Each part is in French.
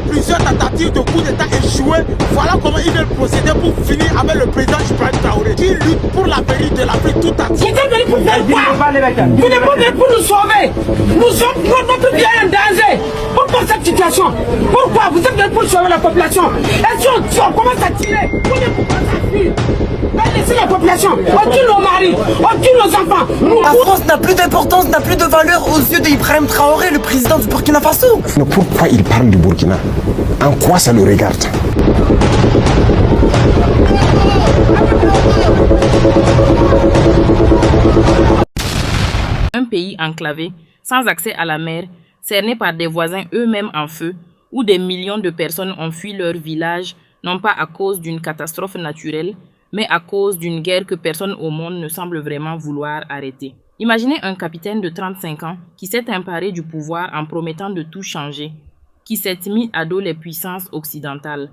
plusieurs tentatives de coup d'État échouées. Voilà comment ils veulent procéder pour finir avec le président Ibrahim Traoré, qui lutte pour l'avenir de l'Afrique tout entière. Vous êtes venus pour faire quoi? Vous n'êtes pas venus pour nous sauver. Nous sommes notre bien en danger. Pourquoi cette situation? Pourquoi vous êtes venus pour sauver la population? Et si on commence à tirer, vous ne pouvez pas s'enfuir. Laissez la population, on tue nos maris, on tue nos enfants. La France n'a plus d'importance, n'a plus de valeur aux yeux d'Ibrahim Traoré, le président du Burkina Faso. Mais pourquoi il parle du Burkina? En quoi ça le regarde? Un pays enclavé, sans accès à la mer, cerné par des voisins eux-mêmes en feu, où des millions de personnes ont fui leur village, non pas à cause d'une catastrophe naturelle, mais à cause d'une guerre que personne au monde ne semble vraiment vouloir arrêter. Imaginez un capitaine de 35 ans qui s'est emparé du pouvoir en promettant de tout changer, qui s'est mis à dos les puissances occidentales,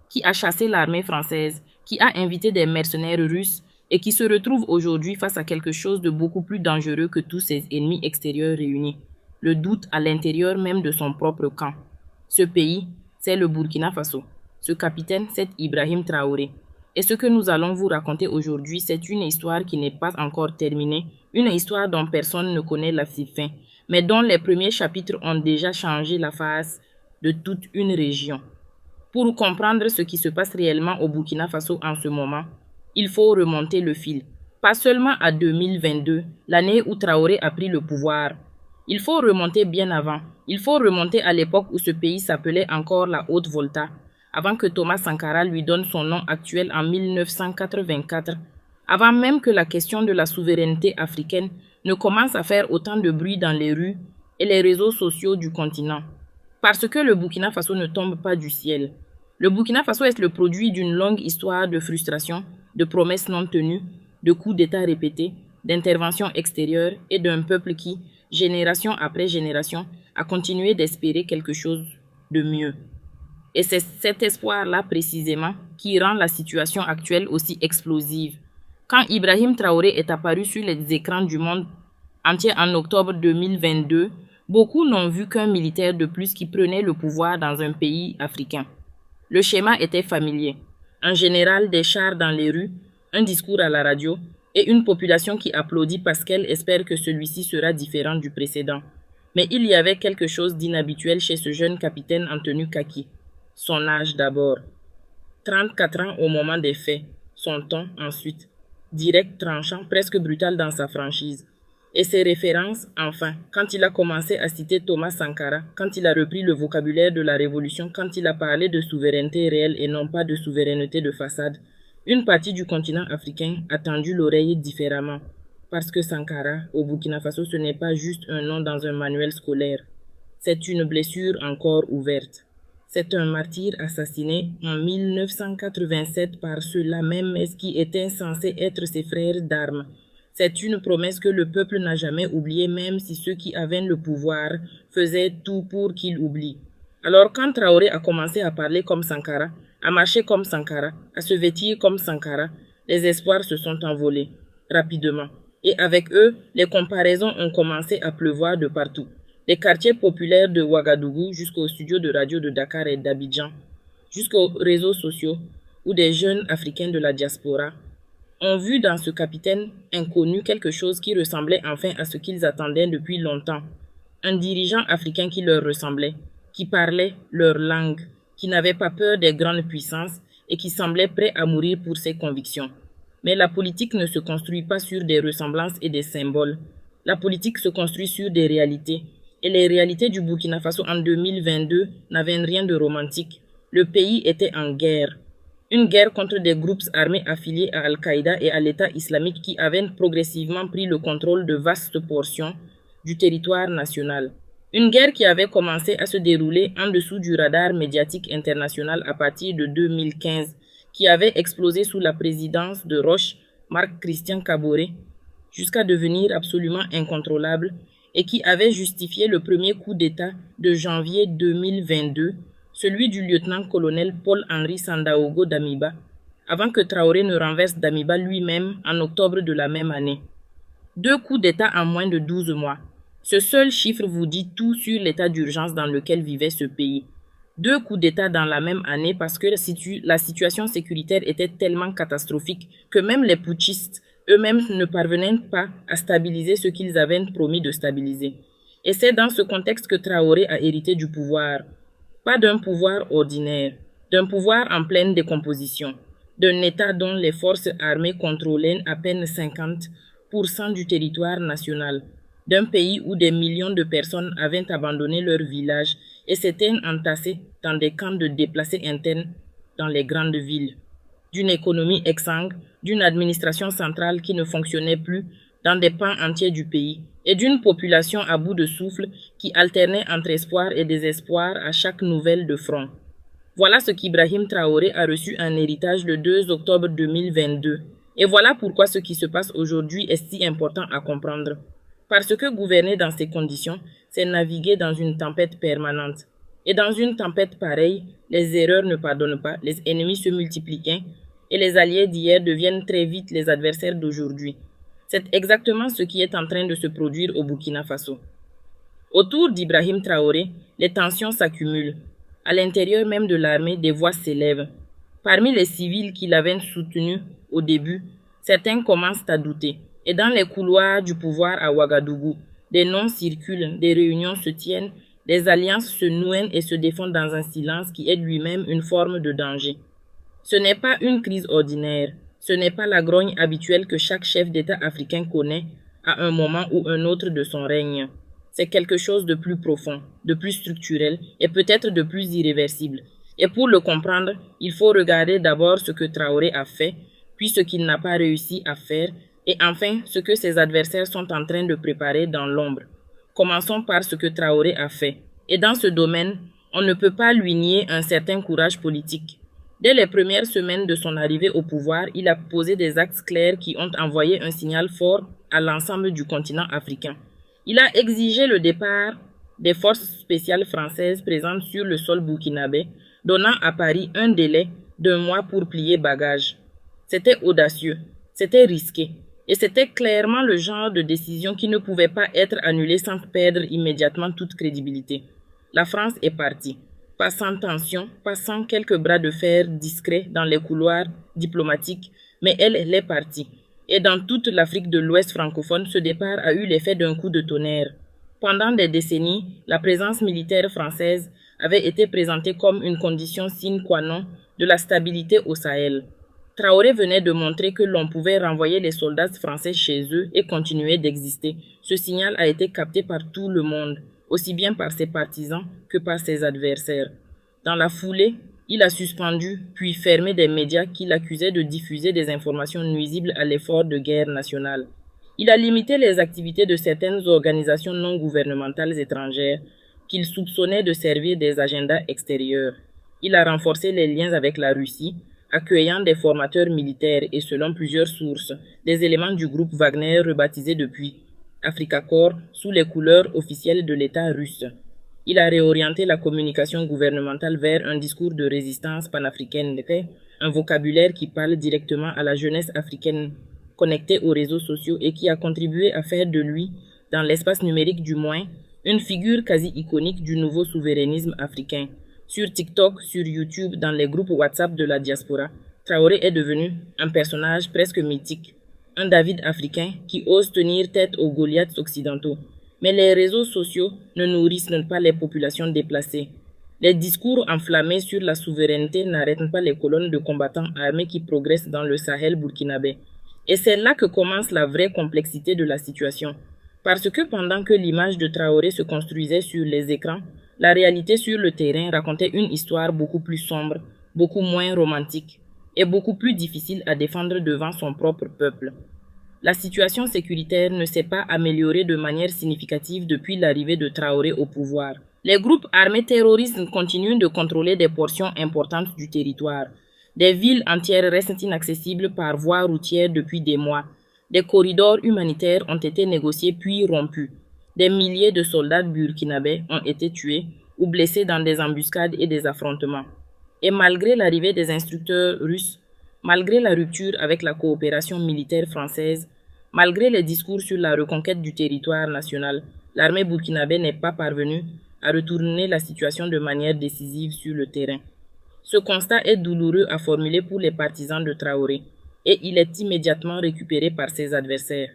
qui a chassé l'armée française, qui a invité des mercenaires russes et qui se retrouve aujourd'hui face à quelque chose de beaucoup plus dangereux que tous ses ennemis extérieurs réunis, le doute à l'intérieur même de son propre camp. Ce pays, c'est le Burkina Faso. Ce capitaine, c'est Ibrahim Traoré. Et ce que nous allons vous raconter aujourd'hui, c'est une histoire qui n'est pas encore terminée, une histoire dont personne ne connaît la fin, mais dont les premiers chapitres ont déjà changé la face de toute une région. Pour comprendre ce qui se passe réellement au Burkina Faso en ce moment, il faut remonter le fil. Pas seulement à 2022, l'année où Traoré a pris le pouvoir. Il faut remonter bien avant. Il faut remonter à l'époque où ce pays s'appelait encore la Haute-Volta, avant que Thomas Sankara lui donne son nom actuel en 1984, avant même que la question de la souveraineté africaine ne commence à faire autant de bruit dans les rues et les réseaux sociaux du continent. Parce que le Burkina Faso ne tombe pas du ciel. Le Burkina Faso est le produit d'une longue histoire de frustration, de promesses non tenues, de coups d'État répétés, d'interventions extérieures et d'un peuple qui, génération après génération, a continué d'espérer quelque chose de mieux. Et c'est cet espoir-là précisément qui rend la situation actuelle aussi explosive. Quand Ibrahim Traoré est apparu sur les écrans du monde entier en octobre 2022, beaucoup n'ont vu qu'un militaire de plus qui prenait le pouvoir dans un pays africain. Le schéma était familier. Un général des chars dans les rues, un discours à la radio et une population qui applaudit parce qu'elle espère que celui-ci sera différent du précédent. Mais il y avait quelque chose d'inhabituel chez ce jeune capitaine en tenue kaki. Son âge d'abord. 34 ans au moment des faits. Son ton ensuite. Direct, tranchant, presque brutal dans sa franchise. Et ses références, enfin, quand il a commencé à citer Thomas Sankara, quand il a repris le vocabulaire de la Révolution, quand il a parlé de souveraineté réelle et non pas de souveraineté de façade, une partie du continent africain a tendu l'oreille différemment. Parce que Sankara, au Burkina Faso, ce n'est pas juste un nom dans un manuel scolaire. C'est une blessure encore ouverte. C'est un martyr assassiné en 1987 par ceux-là même qui étaient censés être ses frères d'armes. C'est une promesse que le peuple n'a jamais oubliée, même si ceux qui avaient le pouvoir faisaient tout pour qu'il oublie. Alors quand Traoré a commencé à parler comme Sankara, à marcher comme Sankara, à se vêtir comme Sankara, les espoirs se sont envolés rapidement. Et avec eux, les comparaisons ont commencé à pleuvoir de partout. Des quartiers populaires de Ouagadougou jusqu'aux studios de radio de Dakar et d'Abidjan, jusqu'aux réseaux sociaux où des jeunes Africains de la diaspora ont vu dans ce capitaine inconnu quelque chose qui ressemblait enfin à ce qu'ils attendaient depuis longtemps. Un dirigeant africain qui leur ressemblait, qui parlait leur langue, qui n'avait pas peur des grandes puissances et qui semblait prêt à mourir pour ses convictions. Mais la politique ne se construit pas sur des ressemblances et des symboles. La politique se construit sur des réalités. Et les réalités du Burkina Faso en 2022 n'avaient rien de romantique. Le pays était en guerre. Une guerre contre des groupes armés affiliés à Al-Qaïda et à l'État islamique qui avaient progressivement pris le contrôle de vastes portions du territoire national. Une guerre qui avait commencé à se dérouler en dessous du radar médiatique international à partir de 2015, qui avait explosé sous la présidence de Roch Marc Christian Kaboré, jusqu'à devenir absolument incontrôlable, et qui avait justifié le premier coup d'État de janvier 2022, celui du lieutenant-colonel Paul-Henri Sandaogo Damiba, avant que Traoré ne renverse Damiba lui-même en octobre de la même année. 2 coups d'État en moins de 12 mois. Ce seul chiffre vous dit tout sur l'état d'urgence dans lequel vivait ce pays. 2 coups d'État dans la même année parce que la situation sécuritaire était tellement catastrophique que même les putschistes eux-mêmes ne parvenaient pas à stabiliser ce qu'ils avaient promis de stabiliser. Et c'est dans ce contexte que Traoré a hérité du pouvoir. Pas d'un pouvoir ordinaire, d'un pouvoir en pleine décomposition, d'un État dont les forces armées contrôlaient à peine 50% du territoire national, d'un pays où des millions de personnes avaient abandonné leur village et s'étaient entassées dans des camps de déplacés internes dans les grandes villes, d'une économie exsangue, d'une administration centrale qui ne fonctionnait plus dans des pans entiers du pays, et d'une population à bout de souffle qui alternait entre espoir et désespoir à chaque nouvelle de front. Voilà ce qu'Ibrahim Traoré a reçu en héritage le 2 octobre 2022. Et voilà pourquoi ce qui se passe aujourd'hui est si important à comprendre. Parce que gouverner dans ces conditions, c'est naviguer dans une tempête permanente. Et dans une tempête pareille, les erreurs ne pardonnent pas, les ennemis se multiplient et les alliés d'hier deviennent très vite les adversaires d'aujourd'hui. C'est exactement ce qui est en train de se produire au Burkina Faso. Autour d'Ibrahim Traoré, les tensions s'accumulent. À l'intérieur même de l'armée, des voix s'élèvent. Parmi les civils qui l'avaient soutenu au début, certains commencent à douter. Et dans les couloirs du pouvoir à Ouagadougou, des noms circulent, des réunions se tiennent, des alliances se nouent et se défendent dans un silence qui est lui-même une forme de danger. Ce n'est pas une crise ordinaire, ce n'est pas la grogne habituelle que chaque chef d'État africain connaît à un moment ou un autre de son règne. C'est quelque chose de plus profond, de plus structurel et peut-être de plus irréversible. Et pour le comprendre, il faut regarder d'abord ce que Traoré a fait, puis ce qu'il n'a pas réussi à faire, et enfin ce que ses adversaires sont en train de préparer dans l'ombre. Commençons par ce que Traoré a fait. Et dans ce domaine, on ne peut pas lui nier un certain courage politique. Dès les premières semaines de son arrivée au pouvoir, il a posé des axes clairs qui ont envoyé un signal fort à l'ensemble du continent africain. Il a exigé le départ des forces spéciales françaises présentes sur le sol burkinabé, donnant à Paris un délai d'1 mois pour plier bagages. C'était audacieux, c'était risqué, et c'était clairement le genre de décision qui ne pouvait pas être annulée sans perdre immédiatement toute crédibilité. La France est partie, pas sans tension, pas sans quelques bras de fer discrets dans les couloirs diplomatiques, mais elle est partie. Et dans toute l'Afrique de l'Ouest francophone, ce départ a eu l'effet d'un coup de tonnerre. Pendant des décennies, la présence militaire française avait été présentée comme une condition sine qua non de la stabilité au Sahel. Traoré venait de montrer que l'on pouvait renvoyer les soldats français chez eux et continuer d'exister. Ce signal a été capté par tout le monde, aussi bien par ses partisans que par ses adversaires. Dans la foulée, il a suspendu puis fermé des médias qu'il accusait de diffuser des informations nuisibles à l'effort de guerre nationale. Il a limité les activités de certaines organisations non gouvernementales étrangères qu'il soupçonnait de servir des agendas extérieurs. Il a renforcé les liens avec la Russie, accueillant des formateurs militaires et, selon plusieurs sources, des éléments du groupe Wagner rebaptisé depuis Africa Corps sous les couleurs officielles de l'État russe. Il a réorienté la communication gouvernementale vers un discours de résistance panafricaine, un vocabulaire qui parle directement à la jeunesse africaine connectée aux réseaux sociaux et qui a contribué à faire de lui, dans l'espace numérique du moins, une figure quasi iconique du nouveau souverainisme africain. Sur TikTok, sur YouTube, dans les groupes WhatsApp de la diaspora, Traoré est devenu un personnage presque mythique, un David africain qui ose tenir tête aux Goliaths occidentaux. Mais les réseaux sociaux ne nourrissent pas les populations déplacées. Les discours enflammés sur la souveraineté n'arrêtent pas les colonnes de combattants armés qui progressent dans le Sahel burkinabé. Et c'est là que commence la vraie complexité de la situation. Parce que pendant que l'image de Traoré se construisait sur les écrans, la réalité sur le terrain racontait une histoire beaucoup plus sombre, beaucoup moins romantique et beaucoup plus difficile à défendre devant son propre peuple. La situation sécuritaire ne s'est pas améliorée de manière significative depuis l'arrivée de Traoré au pouvoir. Les groupes armés terroristes continuent de contrôler des portions importantes du territoire. Des villes entières restent inaccessibles par voie routière depuis des mois. Des corridors humanitaires ont été négociés puis rompus. Des milliers de soldats burkinabés ont été tués ou blessés dans des embuscades et des affrontements. Et malgré l'arrivée des instructeurs russes, malgré la rupture avec la coopération militaire française, malgré les discours sur la reconquête du territoire national, l'armée burkinabé n'est pas parvenue à retourner la situation de manière décisive sur le terrain. Ce constat est douloureux à formuler pour les partisans de Traoré et il est immédiatement récupéré par ses adversaires.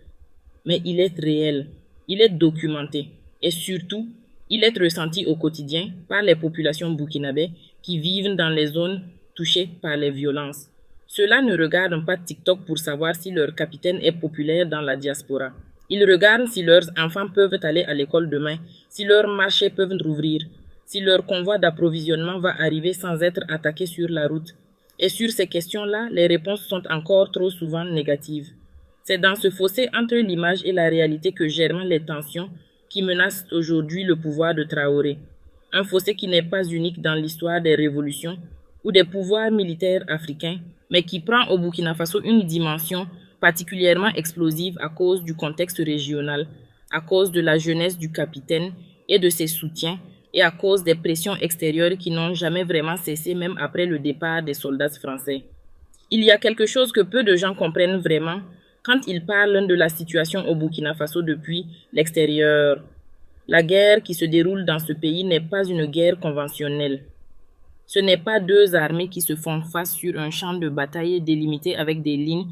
Mais il est réel, il est documenté et surtout, il est ressenti au quotidien par les populations burkinabées qui vivent dans les zones touchées par les violences. Ceux-là ne regardent pas TikTok pour savoir si leur capitaine est populaire dans la diaspora. Ils regardent si leurs enfants peuvent aller à l'école demain, si leurs marchés peuvent rouvrir, si leur convoi d'approvisionnement va arriver sans être attaqué sur la route. Et sur ces questions-là, les réponses sont encore trop souvent négatives. C'est dans ce fossé entre l'image et la réalité que germent les tensions qui menacent aujourd'hui le pouvoir de Traoré. Un fossé qui n'est pas unique dans l'histoire des révolutions ou des pouvoirs militaires africains, mais qui prend au Burkina Faso une dimension particulièrement explosive à cause du contexte régional, à cause de la jeunesse du capitaine et de ses soutiens, et à cause des pressions extérieures qui n'ont jamais vraiment cessé même après le départ des soldats français. Il y a quelque chose que peu de gens comprennent vraiment quand ils parlent de la situation au Burkina Faso depuis l'extérieur. La guerre qui se déroule dans ce pays n'est pas une guerre conventionnelle. Ce n'est pas deux armées qui se font face sur un champ de bataille délimité avec des lignes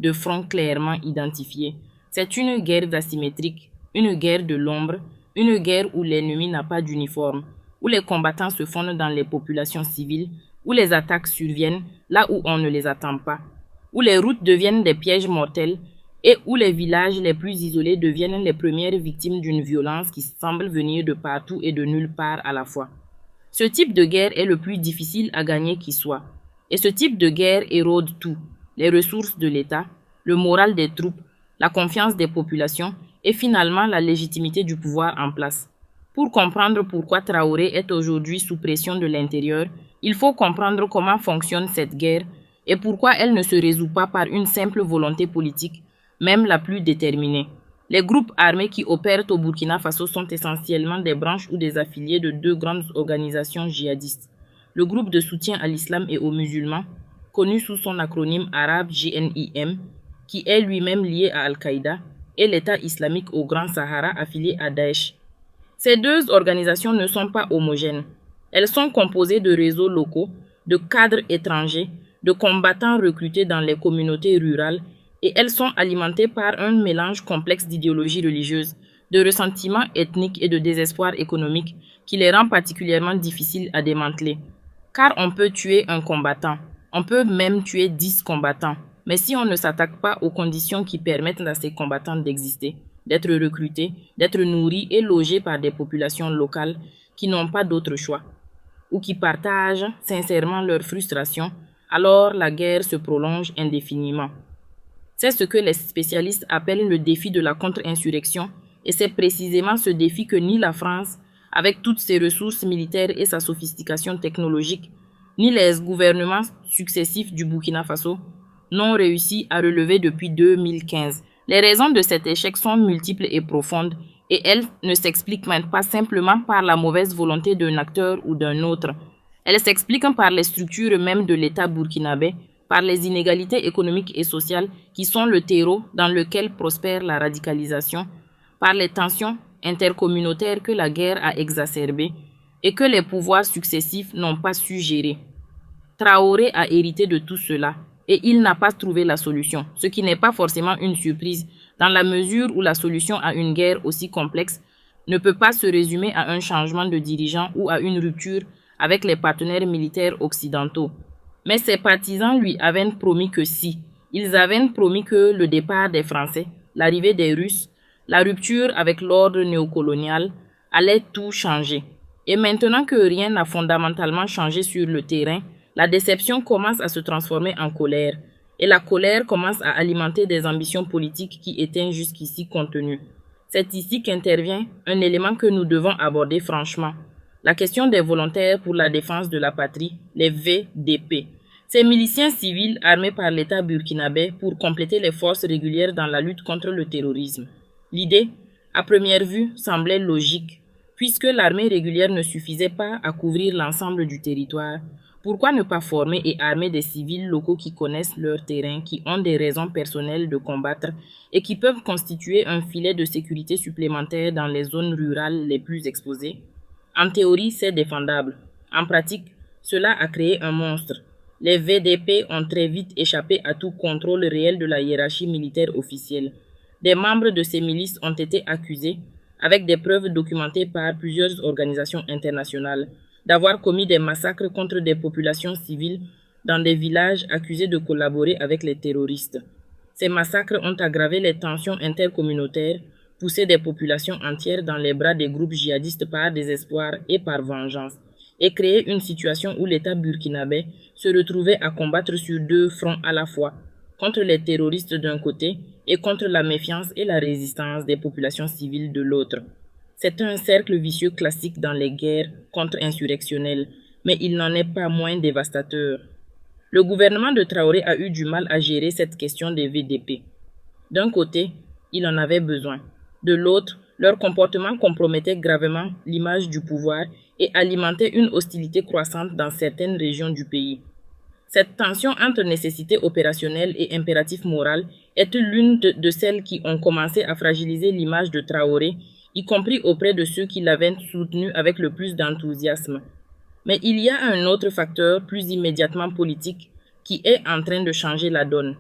de front clairement identifiées. C'est une guerre asymétrique, une guerre de l'ombre, une guerre où l'ennemi n'a pas d'uniforme, où les combattants se fondent dans les populations civiles, où les attaques surviennent là où on ne les attend pas, où les routes deviennent des pièges mortels et où les villages les plus isolés deviennent les premières victimes d'une violence qui semble venir de partout et de nulle part à la fois. Ce type de guerre est le plus difficile à gagner qui soit. Et ce type de guerre érode tout, les ressources de l'État, le moral des troupes, la confiance des populations et finalement la légitimité du pouvoir en place. Pour comprendre pourquoi Traoré est aujourd'hui sous pression de l'intérieur, il faut comprendre comment fonctionne cette guerre et pourquoi elle ne se résout pas par une simple volonté politique, même la plus déterminée. Les groupes armés qui opèrent au Burkina Faso sont essentiellement des branches ou des affiliés de deux grandes organisations djihadistes. Le groupe de soutien à l'islam et aux musulmans, connu sous son acronyme arabe GNIM, qui est lui-même lié à Al-Qaïda, et l'État islamique au Grand Sahara affilié à Daesh. Ces deux organisations ne sont pas homogènes. Elles sont composées de réseaux locaux, de cadres étrangers, de combattants recrutés dans les communautés rurales et elles sont alimentées par un mélange complexe d'idéologies religieuses, de ressentiments ethniques et de désespoir économique qui les rend particulièrement difficiles à démanteler. Car on peut tuer un combattant, on peut même tuer 10 combattants, mais si on ne s'attaque pas aux conditions qui permettent à ces combattants d'exister, d'être recrutés, d'être nourris et logés par des populations locales qui n'ont pas d'autre choix, ou qui partagent sincèrement leur frustration, alors la guerre se prolonge indéfiniment. C'est ce que les spécialistes appellent le défi de la contre-insurrection, et c'est précisément ce défi que ni la France, avec toutes ses ressources militaires et sa sophistication technologique, ni les gouvernements successifs du Burkina Faso n'ont réussi à relever depuis 2015. Les raisons de cet échec sont multiples et profondes, et elles ne s'expliquent même pas simplement par la mauvaise volonté d'un acteur ou d'un autre. Elles s'expliquent par les structures même de l'État burkinabé, par les inégalités économiques et sociales qui sont le terreau dans lequel prospère la radicalisation, par les tensions intercommunautaires que la guerre a exacerbées et que les pouvoirs successifs n'ont pas su gérer. Traoré a hérité de tout cela et il n'a pas trouvé la solution, ce qui n'est pas forcément une surprise, dans la mesure où la solution à une guerre aussi complexe ne peut pas se résumer à un changement de dirigeant ou à une rupture avec les partenaires militaires occidentaux. Mais ses partisans lui avaient promis que si, ils avaient promis que le départ des Français, l'arrivée des Russes, la rupture avec l'ordre néocolonial allait tout changer. Et maintenant que rien n'a fondamentalement changé sur le terrain, la déception commence à se transformer en colère. Et la colère commence à alimenter des ambitions politiques qui étaient jusqu'ici contenues. C'est ici qu'intervient un élément que nous devons aborder franchement. La question des volontaires pour la défense de la patrie, les VDP. Ces miliciens civils armés par l'État burkinabé pour compléter les forces régulières dans la lutte contre le terrorisme. L'idée, à première vue, semblait logique. Puisque l'armée régulière ne suffisait pas à couvrir l'ensemble du territoire, pourquoi ne pas former et armer des civils locaux qui connaissent leur terrain, qui ont des raisons personnelles de combattre et qui peuvent constituer un filet de sécurité supplémentaire dans les zones rurales les plus exposées? En théorie, c'est défendable. En pratique, cela a créé un monstre. Les VDP ont très vite échappé à tout contrôle réel de la hiérarchie militaire officielle. Des membres de ces milices ont été accusés, avec des preuves documentées par plusieurs organisations internationales, d'avoir commis des massacres contre des populations civiles dans des villages accusés de collaborer avec les terroristes. Ces massacres ont aggravé les tensions intercommunautaires, poussé des populations entières dans les bras des groupes djihadistes par désespoir et par vengeance, et créé une situation où l'État burkinabé se retrouvait à combattre sur deux fronts à la fois, contre les terroristes d'un côté et contre la méfiance et la résistance des populations civiles de l'autre. C'est un cercle vicieux classique dans les guerres contre-insurrectionnelles, mais il n'en est pas moins dévastateur. Le gouvernement de Traoré a eu du mal à gérer cette question des VDP. D'un côté, il en avait besoin. De l'autre, leur comportement compromettait gravement l'image du pouvoir et alimentait une hostilité croissante dans certaines régions du pays. Cette tension entre nécessité opérationnelle et impératif moral est l'une de celles qui ont commencé à fragiliser l'image de Traoré, y compris auprès de ceux qui l'avaient soutenu avec le plus d'enthousiasme. Mais il y a un autre facteur plus immédiatement politique qui est en train de changer la donne.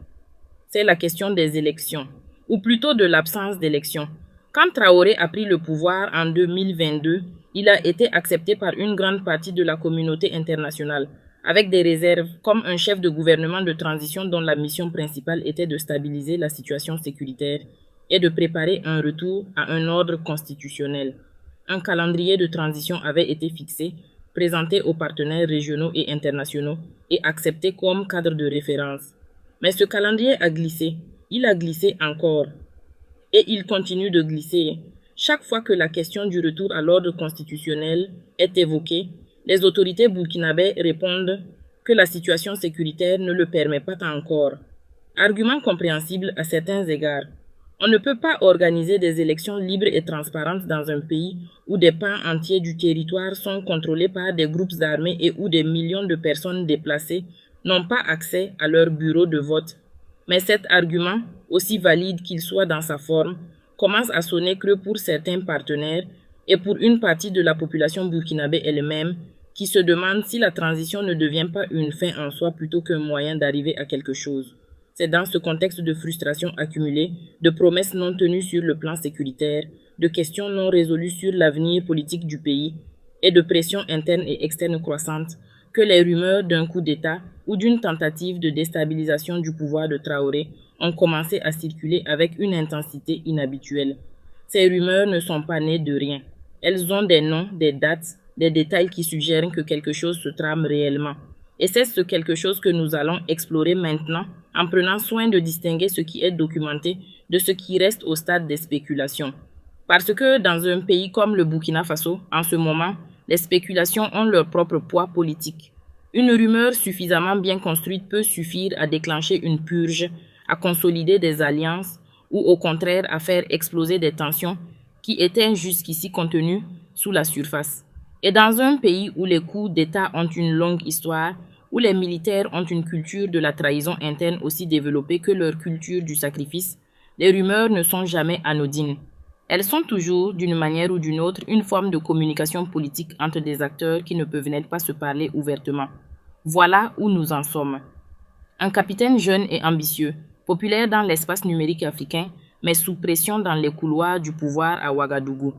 C'est la question des élections, ou plutôt de l'absence d'élections. Quand Traoré a pris le pouvoir en 2022, il a été accepté par une grande partie de la communauté internationale, avec des réserves, comme un chef de gouvernement de transition dont la mission principale était de stabiliser la situation sécuritaire et de préparer un retour à un ordre constitutionnel. Un calendrier de transition avait été fixé, présenté aux partenaires régionaux et internationaux et accepté comme cadre de référence. Mais ce calendrier a glissé, il a glissé encore. Et il continue de glisser. Chaque fois que la question du retour à l'ordre constitutionnel est évoquée, les autorités burkinabées répondent que la situation sécuritaire ne le permet pas encore. Argument compréhensible à certains égards. On ne peut pas organiser des élections libres et transparentes dans un pays où des pans entiers du territoire sont contrôlés par des groupes armés et où des millions de personnes déplacées n'ont pas accès à leur bureau de vote. Mais cet argument, aussi valide qu'il soit dans sa forme, commence à sonner creux pour certains partenaires et pour une partie de la population burkinabé elle-même qui se demande si la transition ne devient pas une fin en soi plutôt qu'un moyen d'arriver à quelque chose. C'est dans ce contexte de frustration accumulée, de promesses non tenues sur le plan sécuritaire, de questions non résolues sur l'avenir politique du pays et de pressions internes et externes croissantes que les rumeurs d'un coup d'État ou d'une tentative de déstabilisation du pouvoir de Traoré ont commencé à circuler avec une intensité inhabituelle. Ces rumeurs ne sont pas nées de rien. Elles ont des noms, des dates, des détails qui suggèrent que quelque chose se trame réellement. Et c'est ce quelque chose que nous allons explorer maintenant en prenant soin de distinguer ce qui est documenté de ce qui reste au stade des spéculations. Parce que dans un pays comme le Burkina Faso, en ce moment, les spéculations ont leur propre poids politique. Une rumeur suffisamment bien construite peut suffire à déclencher une purge, à consolider des alliances ou au contraire à faire exploser des tensions qui étaient jusqu'ici contenues sous la surface. Et dans un pays où les coups d'État ont une longue histoire, où les militaires ont une culture de la trahison interne aussi développée que leur culture du sacrifice, les rumeurs ne sont jamais anodines. Elles sont toujours, d'une manière ou d'une autre, une forme de communication politique entre des acteurs qui ne peuvent n'être pas se parler ouvertement. Voilà où nous en sommes. Un capitaine jeune et ambitieux, populaire dans l'espace numérique africain, mais sous pression dans les couloirs du pouvoir à Ouagadougou.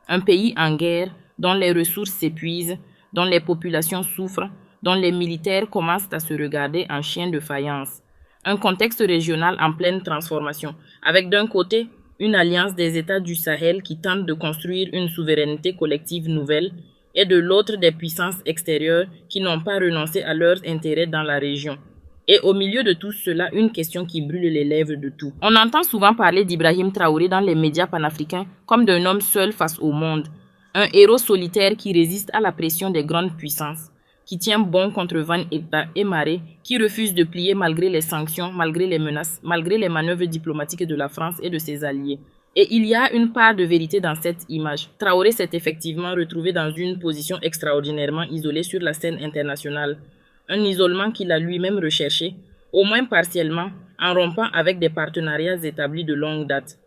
Un pays en guerre, dont les ressources s'épuisent, dont les populations souffrent, dont les militaires commencent à se regarder en chiens de faïence. Un contexte régional en pleine transformation, avec d'un côté une alliance des États du Sahel qui tente de construire une souveraineté collective nouvelle, et de l'autre des puissances extérieures qui n'ont pas renoncé à leurs intérêts dans la région. Et au milieu de tout cela, une question qui brûle les lèvres de tout. On entend souvent parler d'Ibrahim Traoré dans les médias panafricains comme d'un homme seul face au monde. Un héros solitaire qui résiste à la pression des grandes puissances, qui tient bon contre vent et marée, qui refuse de plier malgré les sanctions, malgré les menaces, malgré les manœuvres diplomatiques de la France et de ses alliés. Et il y a une part de vérité dans cette image. Traoré s'est effectivement retrouvé dans une position extraordinairement isolée sur la scène internationale. Un isolement qu'il a lui-même recherché, au moins partiellement, en rompant avec des partenariats établis de longue date.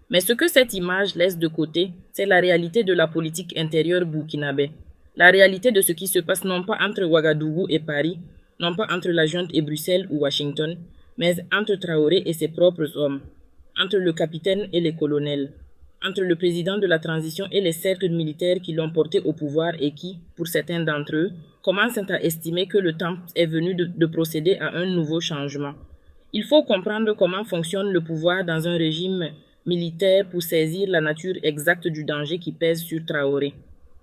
Mais ce que cette image laisse de côté, c'est la réalité de la politique intérieure burkinabé. La réalité de ce qui se passe non pas entre Ouagadougou et Paris, non pas entre la junte et Bruxelles ou Washington, mais entre Traoré et ses propres hommes, entre le capitaine et les colonels, entre le président de la transition et les cercles militaires qui l'ont porté au pouvoir et qui, pour certains d'entre eux, commencent à estimer que le temps est venu de procéder à un nouveau changement. Il faut comprendre comment fonctionne le pouvoir dans un régime militaire pour saisir la nature exacte du danger qui pèse sur Traoré.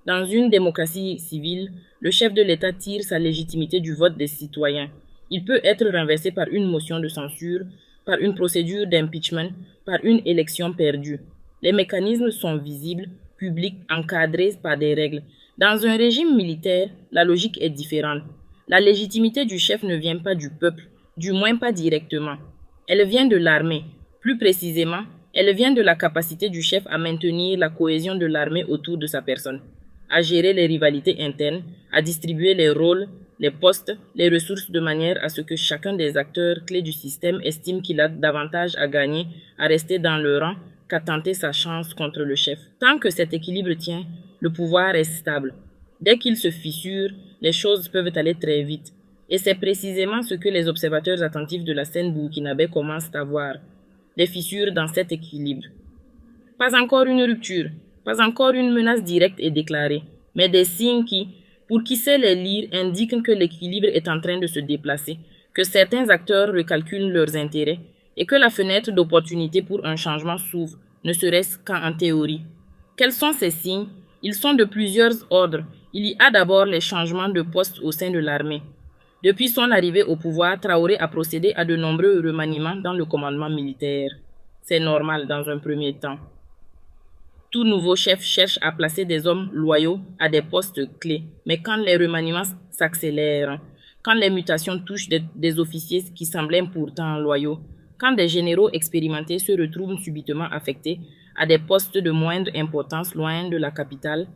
Dans une démocratie civile, le chef de l'État tire sa légitimité du vote des citoyens. Il peut être renversé par une motion de censure, par une procédure d'impeachment, par une élection perdue. Les mécanismes sont visibles, publics, encadrés par des règles. Dans un régime militaire, la logique est différente. La légitimité du chef ne vient pas du peuple, du moins pas directement. Elle vient de l'armée. Plus précisément, elle vient de la capacité du chef à maintenir la cohésion de l'armée autour de sa personne, à gérer les rivalités internes, à distribuer les rôles, les postes, les ressources de manière à ce que chacun des acteurs clés du système estime qu'il a davantage à gagner à rester dans le rang qu'à tenter sa chance contre le chef. Tant que cet équilibre tient, le pouvoir est stable. Dès qu'il se fissure, les choses peuvent aller très vite. Et c'est précisément ce que les observateurs attentifs de la scène burkinabé commencent à voir. Des fissures dans cet équilibre. Pas encore une rupture, pas encore une menace directe et déclarée, mais des signes qui, pour qui sait les lire, indiquent que l'équilibre est en train de se déplacer, que certains acteurs recalculent leurs intérêts et que la fenêtre d'opportunité pour un changement s'ouvre, ne serait-ce qu'en théorie. Quels sont ces signes? Ils sont de plusieurs ordres. Il y a d'abord les changements de poste au sein de l'armée. Depuis son arrivée au pouvoir, Traoré a procédé à de nombreux remaniements dans le commandement militaire. C'est normal dans un premier temps. Tout nouveau chef cherche à placer des hommes loyaux à des postes clés. Mais quand les remaniements s'accélèrent, quand les mutations touchent des officiers qui semblaient pourtant loyaux, quand des généraux expérimentés se retrouvent subitement affectés à des postes de moindre importance loin de la capitale,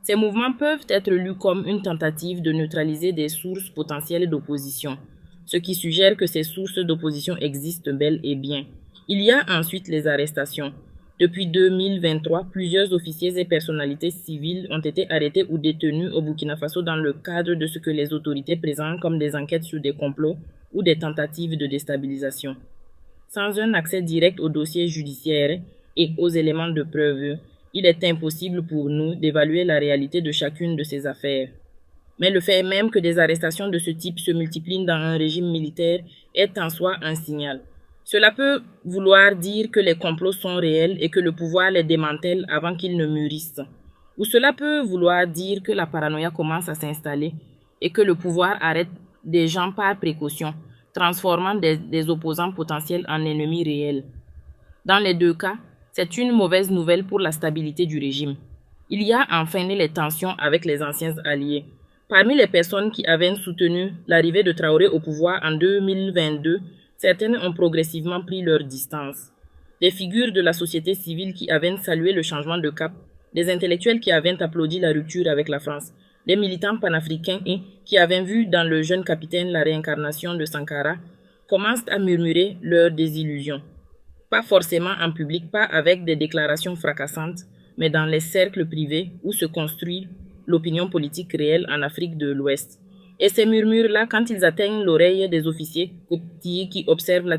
ces mouvements peuvent être lus comme une tentative de neutraliser des sources potentielles d'opposition, ce qui suggère que ces sources d'opposition existent bel et bien. Il y a ensuite les arrestations. Depuis 2023, plusieurs officiers et personnalités civiles ont été arrêtés ou détenus au Burkina Faso dans le cadre de ce que les autorités présentent comme des enquêtes sur des complots ou des tentatives de déstabilisation. Sans un accès direct aux dossiers judiciaires et aux éléments de preuve, il est impossible pour nous d'évaluer la réalité de chacune de ces affaires. Mais le fait même que des arrestations de ce type se multiplient dans un régime militaire est en soi un signal. Cela peut vouloir dire que les complots sont réels et que le pouvoir les démantèle avant qu'ils ne mûrissent. Ou cela peut vouloir dire que la paranoïa commence à s'installer et que le pouvoir arrête des gens par précaution, transformant des opposants potentiels en ennemis réels. Dans les deux cas, c'est une mauvaise nouvelle pour la stabilité du régime. Il y a enfin les tensions avec les anciens alliés. Parmi les personnes qui avaient soutenu l'arrivée de Traoré au pouvoir en 2022, certaines ont progressivement pris leur distance. Des figures de la société civile qui avaient salué le changement de cap, des intellectuels qui avaient applaudi la rupture avec la France, des militants panafricains et qui avaient vu dans le jeune capitaine la réincarnation de Sankara, commencent à murmurer leur désillusion. Pas forcément en public, pas avec des déclarations fracassantes, mais dans les cercles privés où se construit l'opinion politique réelle en Afrique de l'Ouest. Et ces murmures-là, quand ils atteignent l'oreille des officiers qui observent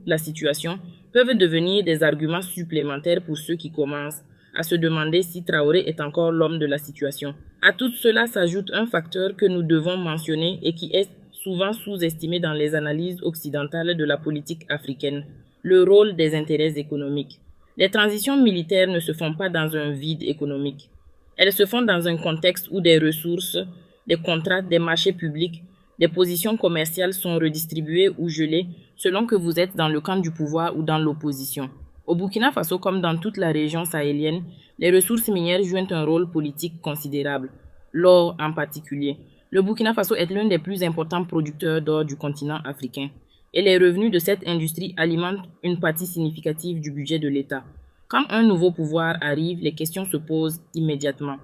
la situation, peuvent devenir des arguments supplémentaires pour ceux qui commencent à se demander si Traoré est encore l'homme de la situation. À tout cela s'ajoute un facteur que nous devons mentionner et qui est souvent sous-estimé dans les analyses occidentales de la politique africaine, le rôle des intérêts économiques. Les transitions militaires ne se font pas dans un vide économique. Elles se font dans un contexte où des ressources, des contrats, des marchés publics, des positions commerciales sont redistribuées ou gelées selon que vous êtes dans le camp du pouvoir ou dans l'opposition. Au Burkina Faso, comme dans toute la région sahélienne, les ressources minières jouent un rôle politique considérable, l'or en particulier. Le Burkina Faso est l'un des plus importants producteurs d'or du continent africain, et les revenus de cette industrie alimentent une partie significative du budget de l'État. Quand un nouveau pouvoir arrive, les questions se posent immédiatement.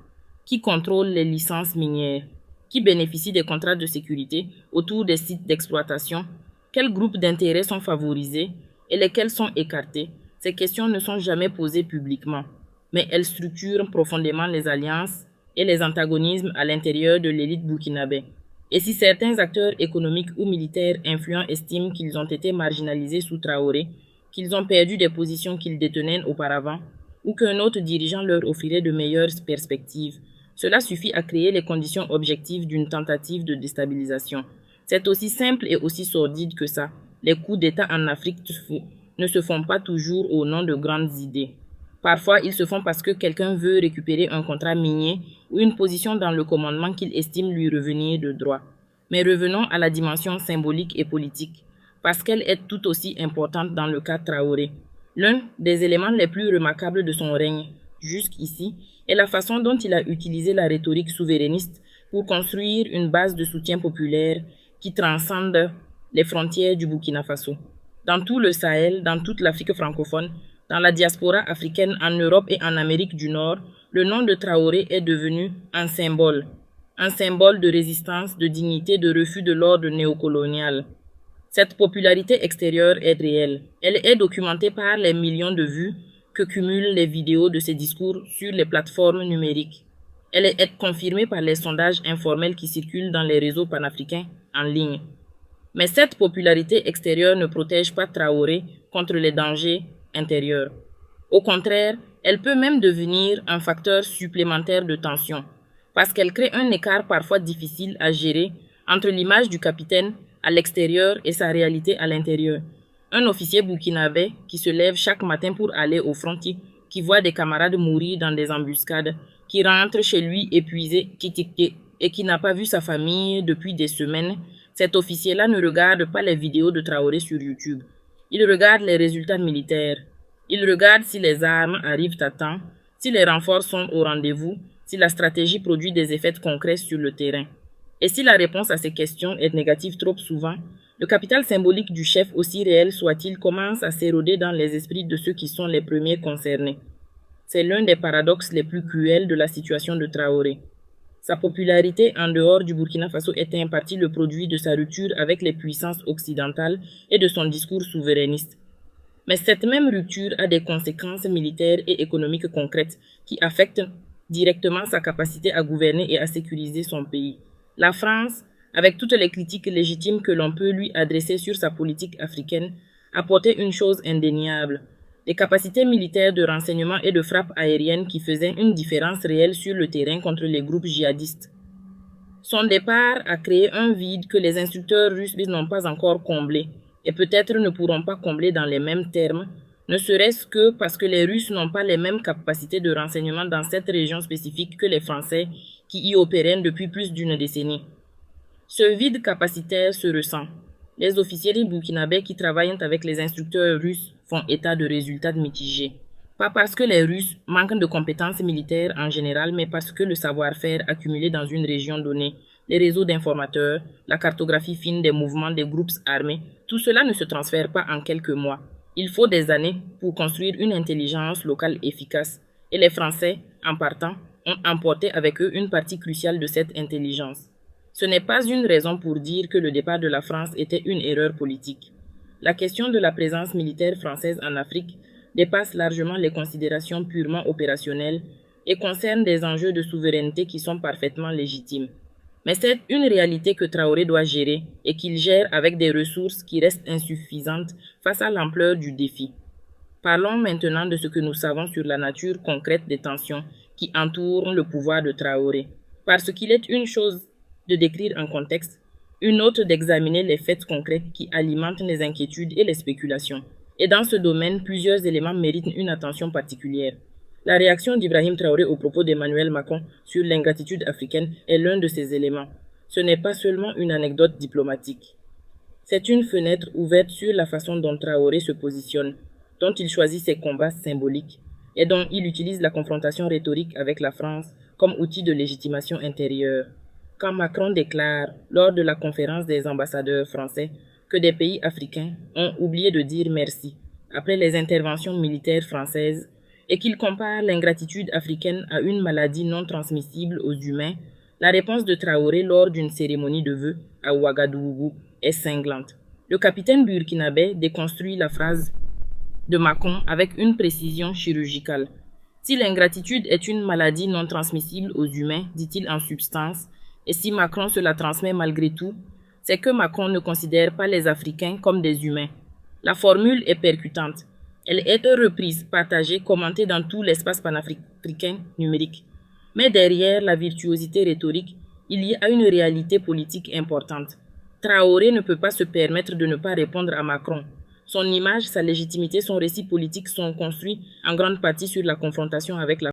Qui contrôle les licences minières? Qui bénéficie des contrats de sécurité autour des sites d'exploitation? Quels groupes d'intérêts sont favorisés et lesquels sont écartés? Ces questions ne sont jamais posées publiquement, mais elles structurent profondément les alliances, et les antagonismes à l'intérieur de l'élite burkinabé. Et si certains acteurs économiques ou militaires influents estiment qu'ils ont été marginalisés sous Traoré, qu'ils ont perdu des positions qu'ils détenaient auparavant, ou qu'un autre dirigeant leur offrirait de meilleures perspectives, cela suffit à créer les conditions objectives d'une tentative de déstabilisation. C'est aussi simple et aussi sordide que ça. Les coups d'État en Afrique ne se font pas toujours au nom de grandes idées. Parfois, ils se font parce que quelqu'un veut récupérer un contrat minier ou une position dans le commandement qu'il estime lui revenir de droit. Mais revenons à la dimension symbolique et politique, parce qu'elle est tout aussi importante dans le cas Traoré. L'un des éléments les plus remarquables de son règne, jusqu'ici, est la façon dont il a utilisé la rhétorique souverainiste pour construire une base de soutien populaire qui transcende les frontières du Burkina Faso. Dans tout le Sahel, dans toute l'Afrique francophone, dans la diaspora africaine, en Europe et en Amérique du Nord, le nom de Traoré est devenu un symbole de résistance, de dignité, de refus de l'ordre néocolonial. Cette popularité extérieure est réelle. Elle est documentée par les millions de vues que cumulent les vidéos de ses discours sur les plateformes numériques. Elle est confirmée par les sondages informels qui circulent dans les réseaux panafricains en ligne. Mais cette popularité extérieure ne protège pas Traoré contre les dangers intérieurs. Au contraire, elle peut même devenir un facteur supplémentaire de tension, parce qu'elle crée un écart parfois difficile à gérer entre l'image du capitaine à l'extérieur et sa réalité à l'intérieur. Un officier burkinabé qui se lève chaque matin pour aller au front, qui voit des camarades mourir dans des embuscades, qui rentre chez lui épuisé, et qui n'a pas vu sa famille depuis des semaines, cet officier-là ne regarde pas les vidéos de Traoré sur YouTube. Il regarde les résultats militaires. Il regarde si les armes arrivent à temps, si les renforts sont au rendez-vous, si la stratégie produit des effets concrets sur le terrain. Et si la réponse à ces questions est négative trop souvent, le capital symbolique du chef, aussi réel soit-il, commence à s'éroder dans les esprits de ceux qui sont les premiers concernés. C'est l'un des paradoxes les plus cruels de la situation de Traoré. Sa popularité en dehors du Burkina Faso est en partie le produit de sa rupture avec les puissances occidentales et de son discours souverainiste. Mais cette même rupture a des conséquences militaires et économiques concrètes qui affectent directement sa capacité à gouverner et à sécuriser son pays. La France, avec toutes les critiques légitimes que l'on peut lui adresser sur sa politique africaine, a porté une chose indéniable: des capacités militaires de renseignement et de frappe aérienne qui faisaient une différence réelle sur le terrain contre les groupes djihadistes. Son départ a créé un vide que les instructeurs russes n'ont pas encore comblé, et peut-être ne pourront pas combler dans les mêmes termes, ne serait-ce que parce que les Russes n'ont pas les mêmes capacités de renseignement dans cette région spécifique que les Français qui y opèrent depuis plus d'une décennie. Ce vide capacitaire se ressent. Les officiers burkinabés qui travaillent avec les instructeurs russes font état de résultats mitigés. Pas parce que les Russes manquent de compétences militaires en général, mais parce que le savoir-faire accumulé dans une région donnée, les réseaux d'informateurs, la cartographie fine des mouvements des groupes armés, tout cela ne se transfère pas en quelques mois. Il faut des années pour construire une intelligence locale efficace, et les Français, en partant, ont emporté avec eux une partie cruciale de cette intelligence. Ce n'est pas une raison pour dire que le départ de la France était une erreur politique. La question de la présence militaire française en Afrique dépasse largement les considérations purement opérationnelles et concerne des enjeux de souveraineté qui sont parfaitement légitimes. Mais c'est une réalité que Traoré doit gérer et qu'il gère avec des ressources qui restent insuffisantes face à l'ampleur du défi. Parlons maintenant de ce que nous savons sur la nature concrète des tensions qui entourent le pouvoir de Traoré. Parce qu'il est une chose de décrire un contexte, une autre d'examiner les faits concrets qui alimentent les inquiétudes et les spéculations. Et dans ce domaine, plusieurs éléments méritent une attention particulière. La réaction d'Ibrahim Traoré aux propos d'Emmanuel Macron sur l'ingratitude africaine est l'un de ces éléments. Ce n'est pas seulement une anecdote diplomatique. C'est une fenêtre ouverte sur la façon dont Traoré se positionne, dont il choisit ses combats symboliques et dont il utilise la confrontation rhétorique avec la France comme outil de légitimation intérieure. Quand Macron déclare, lors de la conférence des ambassadeurs français, que des pays africains ont oublié de dire merci après les interventions militaires françaises et qu'il compare l'ingratitude africaine à une maladie non transmissible aux humains, la réponse de Traoré lors d'une cérémonie de vœux à Ouagadougou est cinglante. Le capitaine burkinabé déconstruit la phrase de Macron avec une précision chirurgicale. Si l'ingratitude est une maladie non transmissible aux humains, dit-il en substance, et si Macron se la transmet malgré tout, c'est que Macron ne considère pas les Africains comme des humains. La formule est percutante. Elle est reprise, partagée, commentée dans tout l'espace panafricain numérique. Mais derrière la virtuosité rhétorique, il y a une réalité politique importante. Traoré ne peut pas se permettre de ne pas répondre à Macron. Son image, sa légitimité, son récit politique sont construits en grande partie sur la confrontation avec la